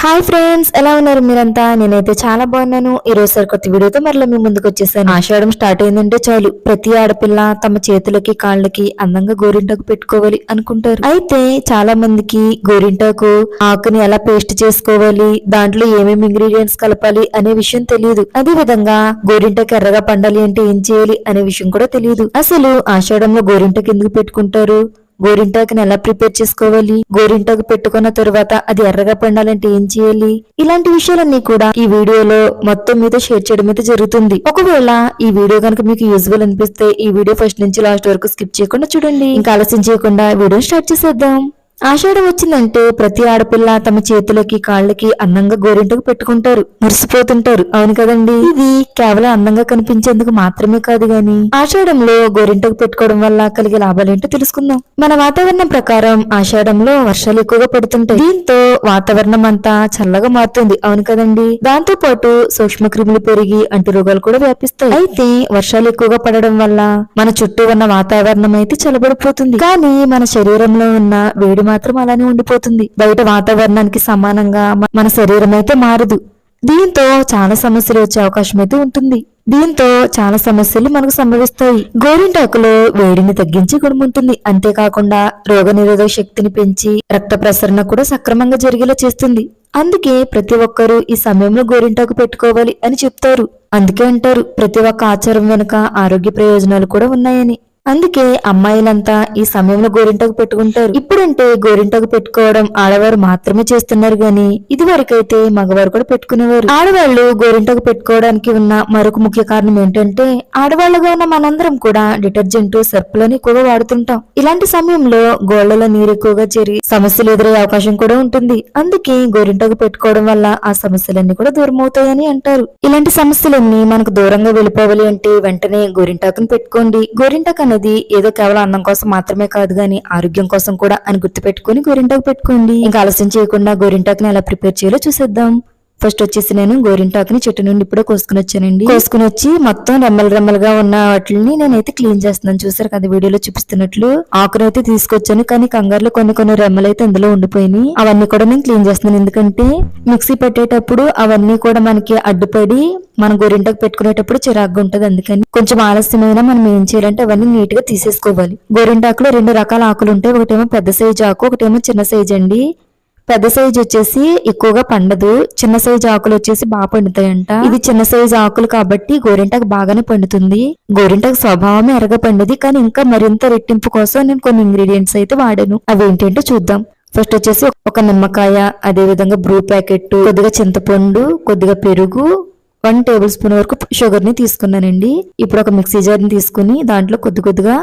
Hi friends, ఎలా ఉన్నారు మీరంతా? నేనైతే చాలా బాగున్నాను. ఈ రోజు సరికొత్త వీడియోతో మరలా మీ ముందుకు వచ్చేసాను. ఆషాఢం స్టార్ట్ అయిందంటే చాలు ప్రతి ఆడపిల్ల తమ చేతులకి కాళ్ళకి అందంగా గోరింటాకు పెట్టుకోవాలి అనుకుంటారు. అయితే చాలా మందికి గోరింటాకు ఆకుని ఎలా పేస్ట్ చేసుకోవాలి, దాంట్లో ఏమేమి ఇంగ్రీడియంట్స్ కలపాలి అనే విషయం తెలియదు. అదే విధంగా గోరింటాకు ఎర్రగా పండాలి అంటే ఏం చేయాలి అనే విషయం కూడా తెలియదు. అసలు ఆషాఢంలో గోరింటాకు ఎందుకు పెట్టుకుంటారు, గోరింటాకుని ఎలా ప్రిపేర్ చేసుకోవాలి, గోరింటాకు పెట్టుకున్న తరువాత అది ఎర్రగా పండాలంటే ఏం చేయాలి, ఇలాంటి విషయాలన్నీ కూడా ఈ వీడియోలో మొత్తం మీద షేర్ చేయడం అయితే జరుగుతుంది. ఒకవేళ ఈ వీడియో కనుక మీకు యూజ్ఫుల్ అనిపిస్తే ఈ వీడియో ఫస్ట్ నుంచి లాస్ట్ వరకు స్కిప్ చేయకుండా చూడండి. ఇంకా ఆలస్యం చేయకుండా వీడియో స్టార్ట్ చేసేద్దాం. ఆషాఢం వచ్చిందంటే ప్రతి ఆడపిల్ల తమ చేతులకి కాళ్ళకి అందంగా గోరింటకు పెట్టుకుంటారు, మురిసిపోతుంటారు. అవును కదండి. ఇది కేవలం అందంగా కనిపించేందుకు మాత్రమే కాదు గాని ఆషాఢంలో గోరింటకు పెట్టుకోవడం వల్ల కలిగే లాభాలేంటో తెలుసుకుందాం. మన వాతావరణం ప్రకారం ఆషాఢంలో వర్షాలు ఎక్కువగా పడుతుంటాయి. దీంతో వాతావరణం అంతా చల్లగా మారుతుంది. అవును కదండి. దాంతో పాటు సూక్ష్మ క్రిములు పెరిగి అంటు రోగాలు కూడా వ్యాపిస్తాయి. అయితే వర్షాలు ఎక్కువగా పడడం వల్ల మన చుట్టూ ఉన్న వాతావరణం అయితే చల్లబడిపోతుంది. కానీ మన శరీరంలో ఉన్న వేడి మాత్రం అలానే ఉండిపోతుంది. బయట వాతావరణానికి సమానంగా మన శరీరం అయితే మారదు. దీంతో చాలా సమస్యలు వచ్చే అవకాశం అయితే ఉంటుంది. దీంతో చాలా సమస్యలు మనకు సంభవిస్తాయి. గోరింటాకులో వేడిని తగ్గించి గుణముంటుంది. అంతేకాకుండా రోగనిరోధక శక్తిని పెంచి రక్త ప్రసరణ కూడా సక్రమంగా జరిగేలా చేస్తుంది. అందుకే ప్రతి ఒక్కరూ ఈ సమయంలో గోరింటాకు పెట్టుకోవాలి అని చెప్తారు. అందుకే అంటారు ప్రతి ఒక్క ఆచారం వెనుక ఆరోగ్య ప్రయోజనాలు కూడా ఉన్నాయని. అందుకే అమ్మాయిలంతా ఈ సమయంలో గోరింటాకు పెట్టుకుంటారు. ఇప్పుడంటే గోరింటాకు పెట్టుకోవడం ఆడవారు మాత్రమే చేస్తున్నారు గాని ఇది వరకైతే మగవారు కూడా పెట్టుకునేవారు. ఆడవాళ్లు గోరింటాకు పెట్టుకోవడానికి ఉన్న మరొక ముఖ్య కారణం ఏంటంటే ఆడవాళ్లుగా ఉన్న మనందరం కూడా డిటర్జెంట్ సర్పులని ఎక్కువగా వాడుతుంటాం. ఇలాంటి సమయంలో గోళ్లలో నీరు ఎక్కువగా చేరి సమస్యలు ఎదురయ్యే అవకాశం కూడా ఉంటుంది. అందుకే గోరింటాకు పెట్టుకోవడం వల్ల ఆ సమస్యలన్నీ కూడా దూరం అవుతాయని అంటారు. ఇలాంటి సమస్యలన్నీ మనకు దూరంగా వెళ్ళిపోవాలి అంటే వెంటనే గోరింటాకును పెట్టుకోండి. గోరింటాకు అనేది ఏదో కేవలం అందం కోసం మాత్రమే కాదు గాని ఆరోగ్యం కోసం కూడా అని గుర్తుపెట్టుకుని గోరింటాకు పెట్టుకోండి. ఇంకా ఆలస్యం చేయకుండా గోరింటాకుని ఎలా ప్రిపేర్ చేయాలో చూసేద్దాం. ఫస్ట్ వచ్చేసి నేను గోరింటాకుని చెట్టు నుండి ఇప్పుడే కోసుకుని వచ్చానండి. కోసుకుని వచ్చి మొత్తం రెమ్మలుగా ఉన్న వాటిని నేనైతే క్లీన్ చేస్తున్నాను. చూసారు కదా వీడియోలో చూపిస్తున్నట్లు. ఆకునైతే తీసుకొచ్చాను కానీ కంగారులో కొన్ని రెమ్మలు అయితే అందులో ఉండిపోయినాయి. అవన్నీ కూడా నేను క్లీన్ చేస్తున్నాను. ఎందుకంటే మిక్సీ పెట్టేటప్పుడు అవన్నీ కూడా మనకి అడ్డుపడి మన గోరింటాకు పెట్టుకునేటప్పుడు చిరాగ్గా ఉంటది. అందుకని కొంచెం ఆలస్యమైన మనం ఏం చేయాలంటే అవన్నీ నీట్ గా తీసేసుకోవాలి. గోరింటాకులో 2 రకాల ఆకులు ఉంటాయి. ఒకటేమో పెద్ద సైజు ఆకు, ఒకటేమో చిన్న సైజు అండి. పెద్ద సైజు వచ్చేసి ఎక్కువగా పండదు, చిన్న సైజు ఆకులు వచ్చేసి బాగా పండుతాయంట. ఇది చిన్న సైజు ఆకులు కాబట్టి గోరింటాకు బాగానే పండుతుంది. గోరింటాకు స్వభావమే ఎర్రగా పండుది కానీ ఇంకా మరింత రెట్టింపు కోసం నేను కొన్ని ఇంగ్రీడియంట్స్ అయితే వాడాను. అవి ఏంటంటే చూద్దాం. ఫస్ట్ వచ్చేసి ఒక నిమ్మకాయ, అదే విధంగా బ్రూ ప్యాకెట్, కొద్దిగా చింతపండు, కొద్దిగా పెరుగు, 1 టేబుల్ స్పూన్ వరకు షుగర్ ని తీసుకున్నానండి. ఇప్పుడు ఒక మిక్సీ జార్ ని తీసుకుని దాంట్లో కొద్దిగా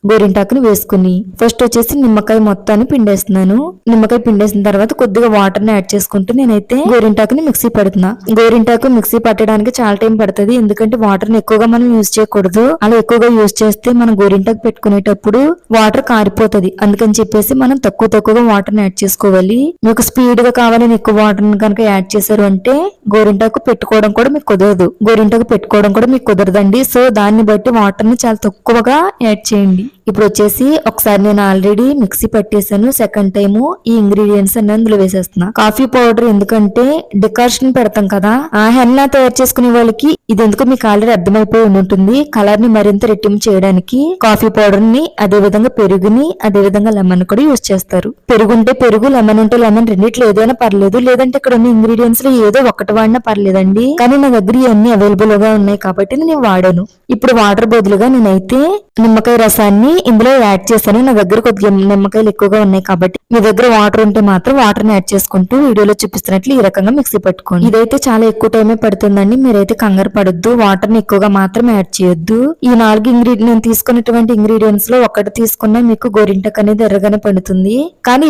గోరింటాకుని వేసుకుని ఫస్ట్ వచ్చేసి నిమ్మకాయ మొత్తాన్ని పిండేస్తున్నాను. నిమ్మకాయ పిండేసిన తర్వాత కొద్దిగా వాటర్ ని యాడ్ చేసుకుంటూ నేనైతే గోరింటాకుని మిక్సీ పడుతున్నా. గోరింటాకు మిక్సీ పట్టడానికి చాలా టైం పడుతుంది. ఎందుకంటే వాటర్ ని ఎక్కువగా మనం యూజ్ చేయకూడదు. అలా ఎక్కువగా యూజ్ చేస్తే మనం గోరింటాకు పెట్టుకునేటప్పుడు వాటర్ కారిపోతుంది. అందుకని చెప్పేసి మనం తక్కువగా వాటర్ ని యాడ్ చేసుకోవాలి. మీకు స్పీడ్ గా కావాలని ఎక్కువ వాటర్ ని కనుక యాడ్ చేశారు అంటే గోరింటాకు పెట్టుకోవడం కూడా మీకు కుదరదు. గోరింటాకు పెట్టుకోవడం కూడా మీకు కుదరదండి. సో దాన్ని బట్టి వాటర్ ని చాలా తక్కువగా యాడ్ చేయండి. ఇప్పుడు వచ్చేసి ఒకసారి నేను ఆల్రెడీ మిక్సీ పట్టేసాను. సెకండ్ టైము ఈ ఇంగ్రీడియంట్స్ అన్ని అందులో వేసేస్తున్నా. కాఫీ పౌడర్ ఎందుకంటే డికాషన్ పెడతాం కదా, ఆ హెన్నా తయారు చేసుకునే వాళ్ళకి ఇది ఎందుకు మీకు ఆల్రెడీ అర్థమైపోయి ఉంటుంది. కలర్ ని మరింత రెట్టింపు చేయడానికి కాఫీ పౌడర్ ని, అదే విధంగా పెరుగుని, అదే విధంగా లెమన్ కూడా యూజ్ చేస్తారు. పెరుగు ఉంటే పెరుగు, లెమన్ ఉంటే లెమన్, రెండిట్లో ఏదైనా పర్లేదు. లేదంటే ఇక్కడ ఉన్న ఇంగ్రీడియంట్స్ లో ఏదో ఒకటి వాడినా పర్లేదండి. కానీ నా దగ్గర ఇవన్నీ అవైలబుల్ గా ఉన్నాయి కాబట్టి నేను వాడాను. ఇప్పుడు వాటర్ బదులుగా నేనైతే నిమ్మకాయ రసాన్ని ఇందులో యాడ్ చేశాను. నా దగ్గర కొద్దిగా నిమ్మకాయలు ఎక్కువగా ఉన్నాయి కాబట్టి మీ దగ్గర వాటర్ ఉంటే మాత్రం వాటర్ ని యాడ్ చేసుకుంటూ వీడియోలో చూపిస్తున్నట్లు ఈ రకంగా మిక్సీ పట్టుకోండి. ఇదైతే చాలా ఎక్కువ టైమే పడుతుందండి. మీరైతే కంగారు పడొద్దు. వాటర్ ని ఎక్కువగా మాత్రం యాడ్ చేయొద్దు. ఈ 4 ఇంగ్రీడియంట్స్ నేను తీసుకున్నటువంటి ఇంగ్రీడియంట్స్ లో ఒకటి తీసుకున్నా మీకు గోరింటాకు అనేది ఎర్రగానే పండుతుంది. కానీ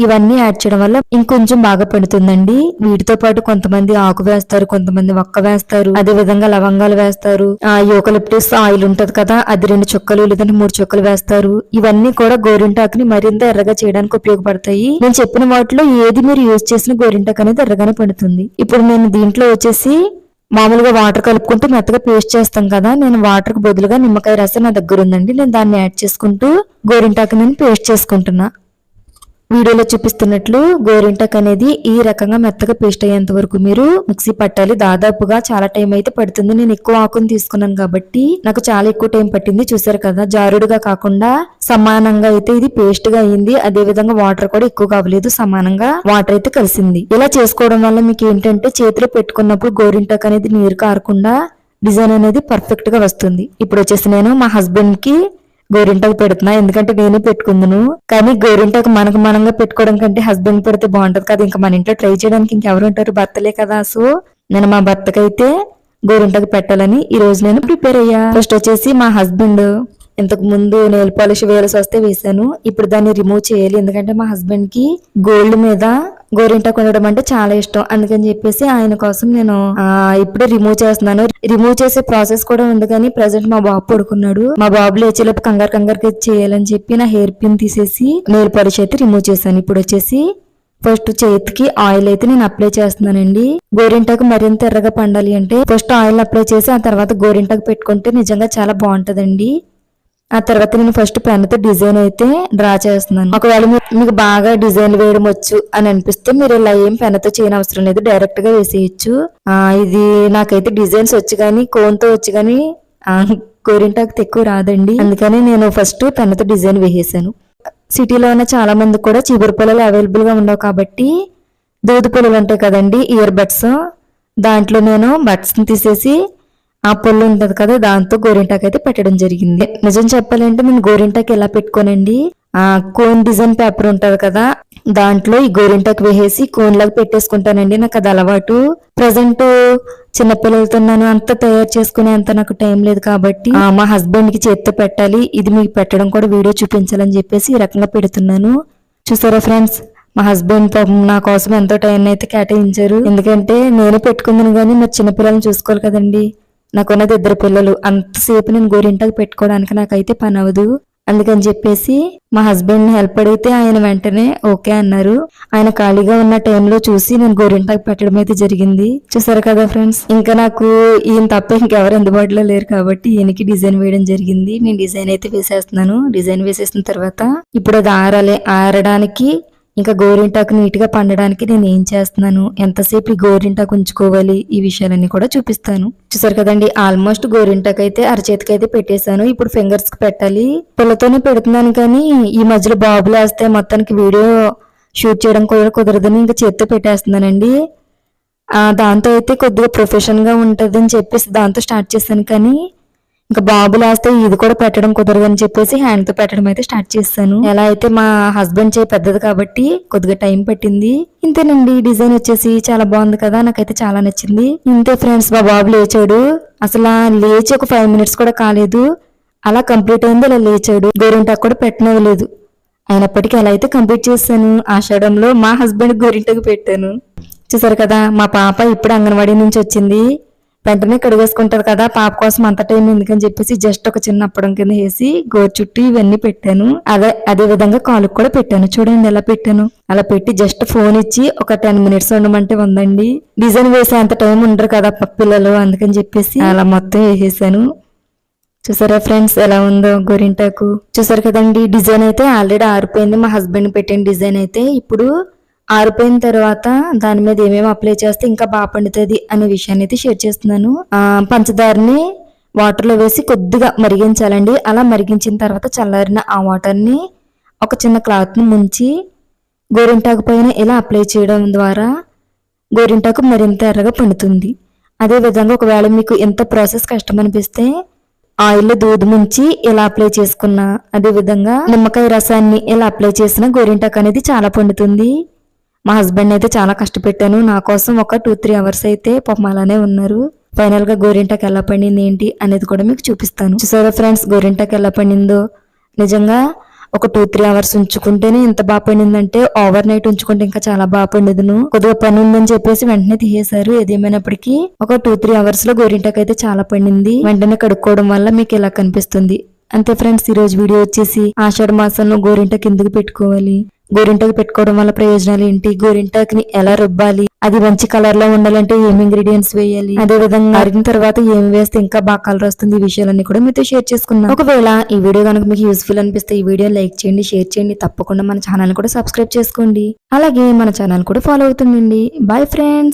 ఇవన్నీ యాడ్ చేయడం వల్ల ఇంకొంచెం బాగా పండుతుందండి. వీటితో పాటు కొంతమంది ఆకు వేస్తారు, కొంతమంది ఒక్క వేస్తారు, అదే విధంగా లవంగాలు వేస్తారు. యూకలిప్టస్ ఆయిల్ ఉంటది కదా, అది 2 చుక్కలు లేదంటే 3 చుక్కలు వేస్తారు. ఇవన్నీ కూడా గోరింటాకుని మరింత ఎర్రగా చేయడానికి ఉపయోగపడతాయి. నేను చెప్పిన వాటిలో ఏది మీరు యూజ్ చేసిన గోరింటాకు అనేది ఎర్రగానే పండుతుంది. ఇప్పుడు నేను దీంట్లో వచ్చేసి మామూలుగా వాటర్ కలుపుకుంటూ మెత్తగా పేస్ట్ చేస్తాం కదా, నేను వాటర్ కు బదులుగా నిమ్మకాయ రసం నా దగ్గర ఉందండి. నేను దాన్ని యాడ్ చేసుకుంటూ గోరింటాకు నేను పేస్ట్ చేసుకుంటున్నా. వీడియోలో చూపిస్తున్నట్లు గోరింటాకు అనేది ఈ రకంగా మెత్తగా పేస్ట్ అయ్యేంత వరకు మీరు మిక్సీ పట్టాలి. దాదాపుగా చాలా టైం అయితే పడుతుంది. నేను ఎక్కువ ఆకుని తీసుకున్నాను కాబట్టి నాకు చాలా ఎక్కువ టైం పట్టింది. చూసారు కదా, జారుడుగా కాకుండా సమానంగా అయితే ఇది పేస్ట్ గా అయింది. అదే విధంగా వాటర్ కూడా ఎక్కువ కావలేదు, సమానంగా వాటర్ అయితే కలిసింది. ఇలా చేసుకోవడం వల్ల మీకు ఏంటంటే చేతిలో పెట్టుకున్నప్పుడు గోరింటాకు అనేది నీరు కారకుండా డిజైన్ అనేది పర్ఫెక్ట్ గా వస్తుంది. ఇప్పుడు వచ్చేసి నేను మా హస్బెండ్ కి గోరింటాకు పెడుతున్నా, ఎందుకంటే నేనే పెట్టుకుందును. కానీ గోరింటాకు మనకు మనంగా పెట్టుకోవడం కంటే హస్బెండ్ పెడితే బాగుంటది కదా. ఇంకా మన ఇంట్లో ట్రై చేయడానికి ఇంకెవరు ఉంటారు, భర్తలే కదా. సో నేను మా భర్తకైతే గోరింటాకు పెట్టాలని ఈ రోజు నేను ప్రిపేర్ అయ్యా. ఫస్ట్ వచ్చేసి మా హస్బెండ్ ఇంతకు ముందు నెయిల్ పాలిష్ వేయాల్సి వస్తే వేసాను. ఇప్పుడు దాన్ని రిమూవ్ చేయాలి, ఎందుకంటే మా హస్బెండ్ కి గోల్డ్ మీద గోరింటాకు ఉండడం అంటే చాలా ఇష్టం. అందుకని చెప్పేసి ఆయన కోసం నేను ఇప్పుడే రిమూవ్ చేస్తున్నాను. రిమూవ్ చేసే ప్రాసెస్ కూడా ఉంది, కానీ ప్రెసెంట్ మా బాబు పడుకున్నాడు. మా బాబు లేచేలోపు కంగారు చేయాలని చెప్పి నా హెయిర్ పిన్ తీసేసి నెయిల్ పాలిష్ అయితే రిమూవ్ చేశాను. ఇప్పుడు వచ్చేసి ఫస్ట్ చేతికి ఆయిల్ అయితే నేను అప్లై చేస్తున్నానండి. గోరింటాకు మరింత ఎర్రగా పండాలి అంటే ఫస్ట్ ఆయిల్ అప్లై చేసి ఆ తర్వాత గోరింటాకు పెట్టుకుంటే నిజంగా చాలా బాగుంటదండి. ఆ తర్వాత నేను ఫస్ట్ పెన్ తో డిజైన్ అయితే డ్రా చేస్తున్నాను. ఒకవేళ మీకు బాగా డిజైన్ వేయడం వచ్చు అని అనిపిస్తే మీరు ఇలా ఏం పెన్ తో చేయని అవసరం లేదు, డైరెక్ట్ గా వేసేయచ్చు. ఇది నాకైతే డిజైన్స్ వచ్చు కానీ కోన్ తో వచ్చు కానీ గోరింటాకు ఎక్కువ రాదండి. అందుకని నేను ఫస్ట్ పెన్ తో డిజైన్ వేసేసాను. సిటీలో ఉన్న చాలా మంది కూడా చీపురు పొలాలు అవైలబుల్ గా ఉండవు కాబట్టి దూది పొలాలు ఉంటాయి కదండి, ఇయర్ బడ్స్, దాంట్లో నేను బడ్స్ ని తీసేసి ఆ పొల్లు ఉంటది కదా దాంతో గోరింటాకు అయితే పెట్టడం జరిగింది. నిజం చెప్పాలంటే నేను గోరింటాకు ఎలా పెట్టుకోనండి, కోన్ డిజైన్ పేపర్ ఉంటది కదా దాంట్లో ఈ గోరింటాకు వేసేసి కోన్ లాగా పెట్టేసుకుంటానండి. నాకు అది అలవాటు. ప్రజెంట్ చిన్నపిల్లలతో నన్ను అంత తయారు చేసుకునే అంత నాకు టైం లేదు కాబట్టి మా హస్బెండ్ కి చేత్తో పెట్టాలి, ఇది మీకు పెట్టడం కూడా వీడియో చూపించాలని చెప్పేసి ఈ రకంగా పెడుతున్నాను. చూసారా ఫ్రెండ్స్, మా హస్బెండ్ నా కోసం ఎంతో టైం అయితే కేటాయించారు. ఎందుకంటే నేను పెట్టుకుందాను కానీ మా చిన్నపిల్లల్ని చూసుకోవాలి కదండి. నాకున్నది 2 పిల్లలు, అంతసేపు నేను గోరింటాకు పెట్టుకోవడానికి నాకైతే పని అవ్వదు. అందుకని చెప్పేసి మా హస్బెండ్ హెల్ప్ అడిగితే ఆయన వెంటనే ఓకే అన్నారు. ఆయన ఖాళీగా ఉన్న టైంలో చూసి నేను గోరింటాకు పెట్టడం అయితే జరిగింది. చూసారు కదా ఫ్రెండ్స్, ఇంకా నాకు ఈయన తప్ప ఇంకెవరు అందుబాటులో లేరు కాబట్టి ఈయనకి డిజైన్ వేయడం జరిగింది. నేను డిజైన్ అయితే వేసేస్తున్నాను. డిజైన్ వేసేసిన తర్వాత ఇప్పుడు అది ఆరడానికి ఇంకా గోరింటాకు నీట్ గా పండడానికి నేను ఏం చేస్తున్నాను, ఎంతసేపు ఈ గోరింటాకు ఉంచుకోవాలి, ఈ విషయాలన్నీ కూడా చూపిస్తాను. చూసారు కదండి, ఆల్మోస్ట్ గోరింటాకు అయితే అరచేతికి అయితే పెట్టేశాను. ఇప్పుడు ఫింగర్స్ కి పెట్టాలి. పిల్లతోనే పెడుతున్నాను కానీ ఈ మధ్యలో బాబులు వేస్తే మొత్తానికి వీడియో షూట్ చేయడం కూడా కుదరదని ఇంకా చేత్తో పెట్టేస్తున్నానండి. దాంతో అయితే కొద్దిగా ప్రొఫెషన్ గా ఉంటది అని చెప్పేసి దాంతో స్టార్ట్ చేశాను, కానీ ఇంకా బాబులు వేస్తే ఇది కూడా పెట్టడం కుదరదు అని చెప్పేసి హ్యాండ్ తో పెట్టడం అయితే స్టార్ట్ చేస్తాను. ఎలా అయితే మా హస్బెండ్ చేయి పెద్దది కాబట్టి కొద్దిగా టైం పట్టింది. ఇంతేనండి, డిజైన్ వచ్చేసి చాలా బాగుంది కదా, నాకైతే చాలా నచ్చింది. ఇంతే ఫ్రెండ్స్, మా బాబు లేచాడు. అసలు లేచి ఒక 5 minutes కూడా కాలేదు, అలా కంప్లీట్ అయింది. అలా లేచాడు. గోరింటాకు కూడా పెట్టనవలేదు. అయినప్పటికీ అలా అయితే కంప్లీట్ చేశాను. ఆషాఢంలో మా హస్బెండ్ గోరింటాకు పెట్టాను. చూసారు కదా, మా పాప ఇప్పుడు అంగన్వాడీ నుంచి వచ్చింది. వెంటనే కడిగేసుకుంటారు కదా, పాప కోసం అంత టైం ఎందుకని చెప్పేసి జస్ట్ ఒక చిన్న అప్పడం కింద వేసి గోరు చుట్టూ ఇవన్నీ పెట్టాను. అదే విధంగా కాలుకు కూడా పెట్టాను. చూడండి ఎలా పెట్టాను. అలా పెట్టి జస్ట్ ఫోన్ ఇచ్చి ఒక 10 minutes ఉండమంటే ఉందండి. డిజైన్ వేసే అంత టైం ఉండరు కదా పిల్లలు, అందుకని చెప్పేసి అలా మొత్తం వేసేసాను. చూసారా ఫ్రెండ్స్ ఎలా ఉందో గోరింటాకు. చూసారు కదండి, డిజైన్ అయితే ఆల్రెడీ ఆరిపోయింది. మా హస్బెండ్ పెట్టిన డిజైన్ అయితే ఇప్పుడు ఆరిపోయిన తర్వాత దాని మీద ఏమేమి అప్లై చేస్తే ఇంకా బాగా పండుతుంది అనే విషయాన్ని అయితే షేర్ చేస్తున్నాను. పంచదారని వాటర్ లో వేసి కొద్దిగా మరిగించాలండి. అలా మరిగించిన తర్వాత చల్లారిన ఆ వాటర్ ని ఒక చిన్న క్లాత్ ని ముంచి గోరింటాకు పైన ఇలా అప్లై చేయడం ద్వారా గోరింటాకు మరింత ఎర్రగా పండుతుంది. అదే విధంగా ఒకవేళ మీకు ఎంత ప్రాసెస్ కష్టం అనిపిస్తే ఆయిల్ దూది ముంచి ఇలా అప్లై చేసుకున్నా, అదే విధంగా నిమ్మకాయ రసాన్ని ఇలా అప్లై చేసిన గోరింటాకు అనేది చాలా పండుతుంది. మా హస్బెండ్ అయితే చాలా కష్టపెట్టాను. నా కోసం ఒక 2-3 hours అయితే పాపం అలానే ఉన్నారు. ఫైనల్ గా గోరింటాకు ఎలా పండింది ఏంటి అనేది కూడా మీకు చూపిస్తాను. చూసారా ఫ్రెండ్స్, గోరింటాకు ఎలా పండిందో. నిజంగా ఒక 2-3 hours ఉంచుకుంటేనే ఇంత బాగా పండిందంటే ఓవర్ నైట్ ఉంచుకుంటే ఇంకా చాలా బాగా పండుదును. కొద్దిగా పని ఉందని చెప్పేసి వెంటనే తీసేశారు. ఏదేమైనప్పటికీ ఒక 2-3 hours లో గోరింటాకు అయితే చాలా పండింది. వెంటనే కడుక్కోవడం వల్ల మీకు ఇలా కనిపిస్తుంది. అంతే ఫ్రెండ్స్, ఈ రోజు వీడియో వచ్చేసి ఆషాఢ మాసంలో గోరింటాకు ఎందుకు పెట్టుకోవాలి, గోరింటాకు పెట్టుకోవడం వల్ల ప్రయోజనాలు ఏంటి, గోరింటాకుని ఎలా రుబ్బాలి, అది మంచి కలర్ లో ఉండాలంటే ఏమి ఇంగ్రీడియంట్స్ వేయాలి, అదే విధంగా అరిగిన తర్వాత ఏం వేస్తే ఇంకా బాగా కలర్ వస్తుంది, ఈ విషయాలన్నీ కూడా మీతో షేర్ చేసుకున్నాం. ఒకవేళ ఈ వీడియో కనుక మీకు యూస్ఫుల్ అనిపిస్తే ఈ వీడియో లైక్ చేయండి, షేర్ చేయండి, తప్పకుండా మన ఛానల్ కూడా సబ్స్క్రైబ్ చేసుకోండి. అలాగే మన ఛానల్ కూడా ఫాలో అవుతుండండి. Bye friends.